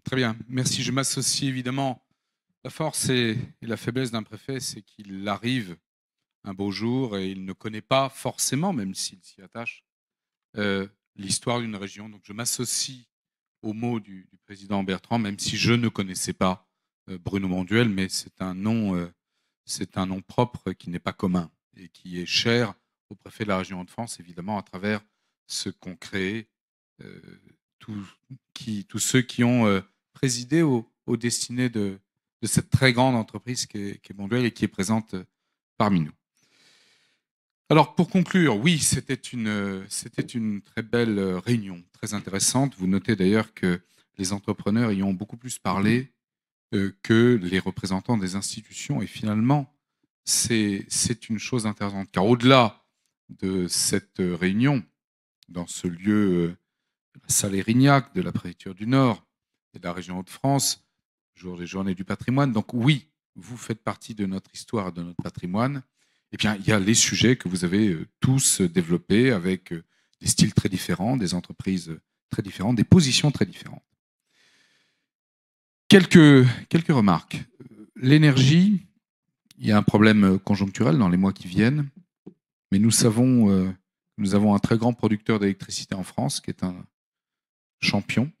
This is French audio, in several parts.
Très bien, merci. Je m'associe évidemment. La force et la faiblesse d'un préfet, c'est qu'il arrive un beau jour et il ne connaît pas forcément, même s'il s'y attache, l'histoire d'une région. Donc je m'associe aux mots du président Bertrand, même si je ne connaissais pas Bruno Manduel, mais c'est un nom propre qui n'est pas commun et qui est cher au préfet de la région Hauts-de-France, évidemment, à travers ce qu'ont créé euh, tous tous ceux qui ont présidé aux destinées de cette très grande entreprise qu'est Monduel et qui est présente parmi nous. Alors, pour conclure, oui, c'était une très belle réunion, très intéressante. Vous notez d'ailleurs que les entrepreneurs y ont beaucoup plus parlé que les représentants des institutions. Et finalement, c'est une chose intéressante, car au-delà de cette réunion, dans ce lieu, la salle Érignac de la préfecture du Nord et de la région Hauts-de-France, jour des Journées du patrimoine. Donc oui, vous faites partie de notre histoire et de notre patrimoine. Eh bien, il y a les sujets que vous avez tous développés avec des styles très différents, des entreprises très différentes, des positions très différentes. Quelques remarques. L'énergie, il y a un problème conjoncturel dans les mois qui viennent, mais nous savons, nous avons un très grand producteur d'électricité en France qui est un champion,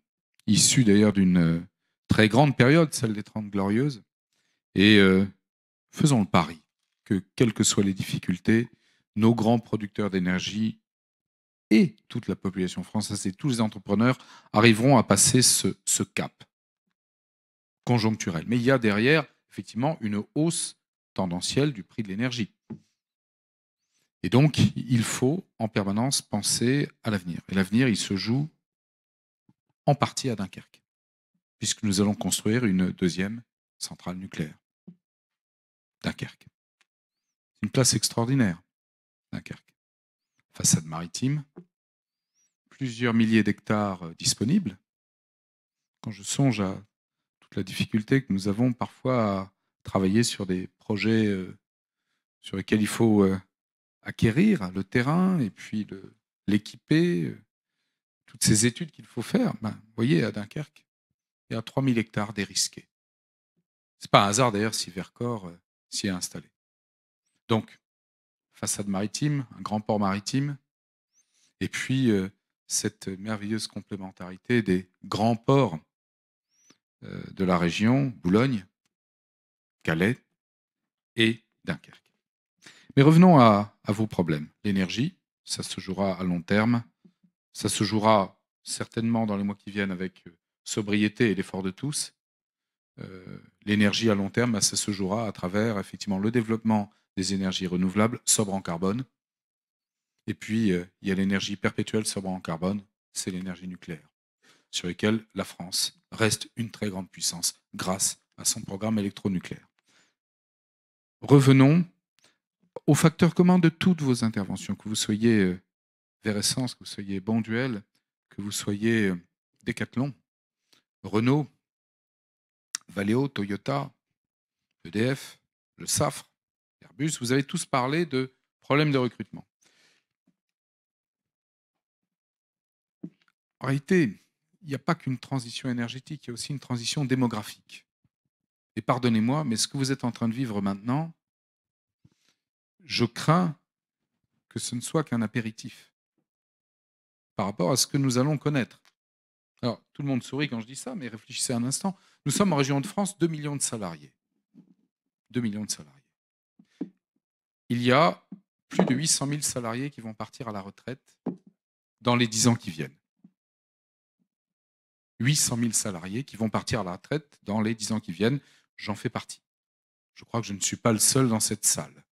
issu d'ailleurs d'une très grande période, celle des 30 Glorieuses. Et faisons le pari que, quelles que soient les difficultés, nos grands producteurs d'énergie et toute la population française et tous les entrepreneurs arriveront à passer ce cap conjoncturel. Mais il y a derrière, effectivement, une hausse tendancielle du prix de l'énergie. Et donc, il faut en permanence penser à l'avenir. Et l'avenir, il se joue en partie à Dunkerque, puisque nous allons construire une deuxième centrale nucléaire. Dunkerque. C'est une place extraordinaire, Dunkerque. Façade maritime, plusieurs milliers d'hectares disponibles. Quand je songe à toute la difficulté que nous avons parfois à travailler sur des projets sur lesquels il faut acquérir le terrain et puis l'équiper, toutes ces études qu'il faut faire, vous voyez, à Dunkerque, il y a 3000 hectares dérisqués. Ce n'est pas un hasard d'ailleurs si Vercors s'y est installé. Donc, façade maritime, un grand port maritime, et puis cette merveilleuse complémentarité des grands ports de la région, Boulogne, Calais et Dunkerque. Mais revenons à vos problèmes. L'énergie, ça se jouera à long terme, ça se jouera certainement dans les mois qui viennent avec sobriété et l'effort de tous. L'énergie à long terme, ça se jouera à travers effectivement le développement des énergies renouvelables sobres en carbone. Et puis, il y a l'énergie perpétuelle sobre en carbone, c'est l'énergie nucléaire, sur laquelle la France reste une très grande puissance grâce à son programme électronucléaire. Revenons aux facteurs communs de toutes vos interventions, que vous soyez Veressence, que vous soyez Bonduel, que vous soyez Decathlon, Renault, Valeo, Toyota, EDF, le SAFRE, Airbus, vous avez tous parlé de problèmes de recrutement. En réalité, il n'y a pas qu'une transition énergétique, il y a aussi une transition démographique. Et pardonnez-moi, mais ce que vous êtes en train de vivre maintenant, je crains que ce ne soit qu'un apéritif par rapport à ce que nous allons connaître. Alors, tout le monde sourit quand je dis ça, mais réfléchissez un instant. Nous sommes en région de France, 2 millions de salariés. 2 millions de salariés. Il y a plus de 800 000 salariés qui vont partir à la retraite dans les 10 ans qui viennent. 800 000 salariés qui vont partir à la retraite dans les 10 ans qui viennent. J'en fais partie. Je crois que je ne suis pas le seul dans cette salle.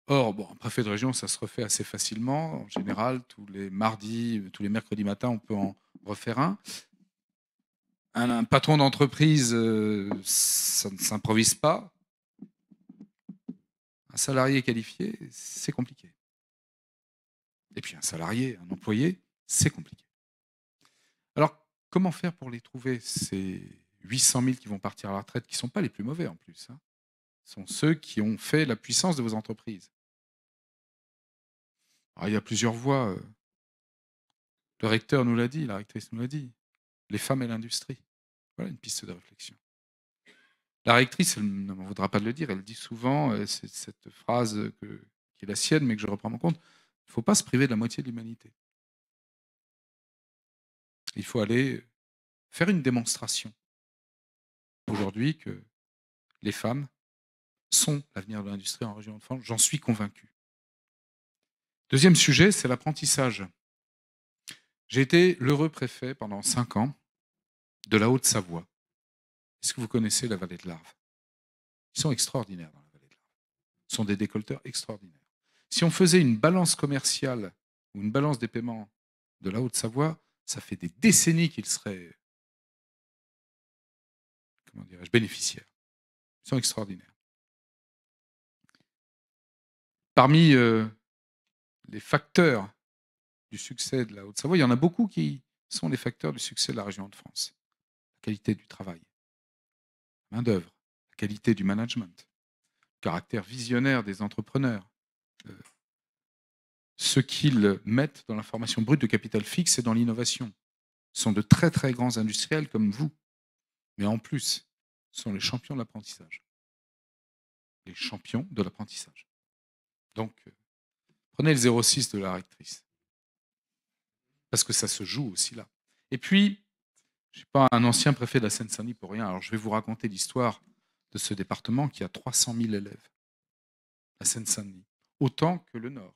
Or, bon, un préfet de région, ça se refait assez facilement. En général, tous les mardis, tous les mercredis matins, on peut en refaire un. Un patron d'entreprise, ça ne s'improvise pas. Un salarié qualifié, c'est compliqué. Et puis un salarié, un employé, c'est compliqué. Alors, comment faire pour les trouver, ces 800 000 qui vont partir à la retraite, qui ne sont pas les plus mauvais en plus, hein, sont ceux qui ont fait la puissance de vos entreprises. Alors, il y a plusieurs voies. Le recteur nous l'a dit, la rectrice nous l'a dit. les femmes et l'industrie. Voilà une piste de réflexion. La rectrice, elle ne m'en voudra pas de le dire, elle dit souvent, c'est cette phrase qui est la sienne, mais que je reprends en compte, il ne faut pas se priver de la moitié de l'humanité. Il faut aller faire une démonstration aujourd'hui que les femmes sont l'avenir de l'industrie en région Hauts-de-France, j'en suis convaincu. Deuxième sujet, c'est l'apprentissage. J'ai été l'heureux préfet pendant 5 ans de la Haute-Savoie. Est-ce que vous connaissez la vallée de l'Arve? Ils sont extraordinaires dans la vallée de l'Arve. Ce sont des décolteurs extraordinaires. Si on faisait une balance commerciale ou une balance des paiements de la Haute-Savoie, ça fait des décennies qu'ils seraient, comment dirais-je, bénéficiaires. Ils sont extraordinaires. Parmi les facteurs du succès de la Haute-Savoie, il y en a beaucoup qui sont les facteurs du succès de la région de France. La qualité du travail, la main-d'œuvre, la qualité du management, le caractère visionnaire des entrepreneurs, ce qu'ils mettent dans la formation brute de capital fixe et dans l'innovation. Ce sont de très très grands industriels comme vous, mais en plus, ce sont les champions de l'apprentissage. Les champions de l'apprentissage. Donc, prenez le 06 de la rectrice, parce que ça se joue aussi là. Et puis, je ne suis pas un ancien préfet de la Seine-Saint-Denis pour rien, alors je vais vous raconter l'histoire de ce département qui a 300 000 élèves, la Seine-Saint-Denis, autant que le Nord.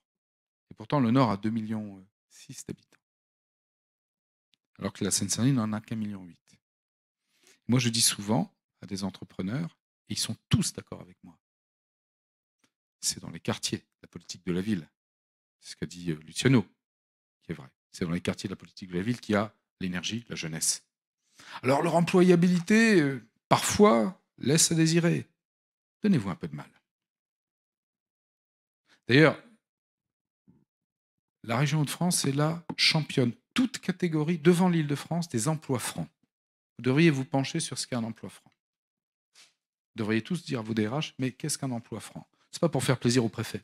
Et pourtant, le Nord a 2,6 millions d'habitants, alors que la Seine-Saint-Denis n'en a qu'1,8 million. Moi, je dis souvent à des entrepreneurs, et ils sont tous d'accord avec moi, c'est dans les quartiers, la politique de la ville. C'est ce qu'a dit Luciano, qui est vrai. C'est dans les quartiers de la politique de la ville qu'il y a l'énergie, la jeunesse. Alors leur employabilité, parfois, laisse à désirer. Donnez-vous un peu de mal. D'ailleurs, la région Hauts-de-France est la championne, toute catégorie, devant l'Île-de-France, des emplois francs. Vous devriez vous pencher sur ce qu'est un emploi franc. Vous devriez tous dire à vos DRH, mais qu'est-ce qu'un emploi franc? Ce n'est pas pour faire plaisir au préfet.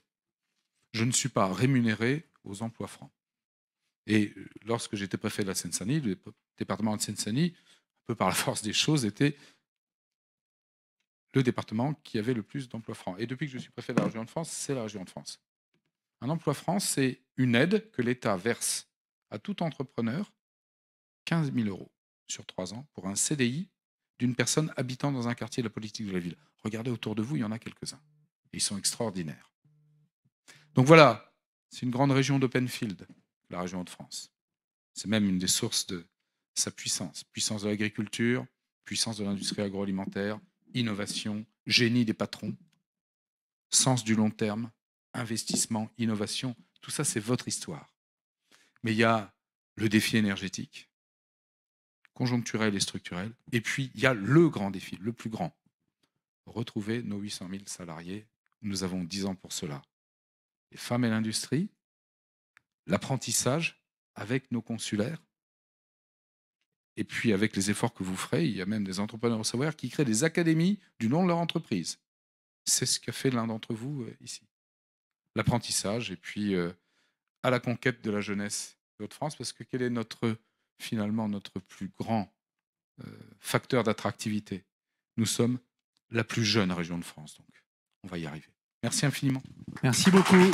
Je ne suis pas rémunéré aux emplois francs. Et lorsque j'étais préfet de la Seine-Saint-Denis, le département de Seine-Saint-Denis, un peu par la force des choses, était le département qui avait le plus d'emplois francs. Et depuis que je suis préfet de la région de France, c'est la région de France. Un emploi franc, c'est une aide que l'État verse à tout entrepreneur, 15 000 € sur 3 ans, pour un CDI d'une personne habitant dans un quartier de la politique de la ville. Regardez autour de vous, il y en a quelques-uns. Et ils sont extraordinaires. Donc voilà, c'est une grande région d'open field, la région de France. C'est même une des sources de sa puissance. Puissance de l'agriculture, puissance de l'industrie agroalimentaire, innovation, génie des patrons, sens du long terme, investissement, innovation. Tout ça, c'est votre histoire. Mais il y a le défi énergétique, conjoncturel et structurel. Et puis, il y a le grand défi, le plus grand. Retrouver nos 800 000 salariés. Nous avons 10 ans pour cela. Les femmes et l'industrie, l'apprentissage avec nos consulaires, et puis avec les efforts que vous ferez, il y a même des entrepreneurs au savoir qui créent des académies du nom de leur entreprise. C'est ce qu'a fait l'un d'entre vous ici. L'apprentissage, et puis à la conquête de la jeunesse de Hauts-de-France, parce que quel est finalement notre plus grand facteur d'attractivité? Nous sommes la plus jeune région de France, donc on va y arriver. Merci infiniment. Merci beaucoup.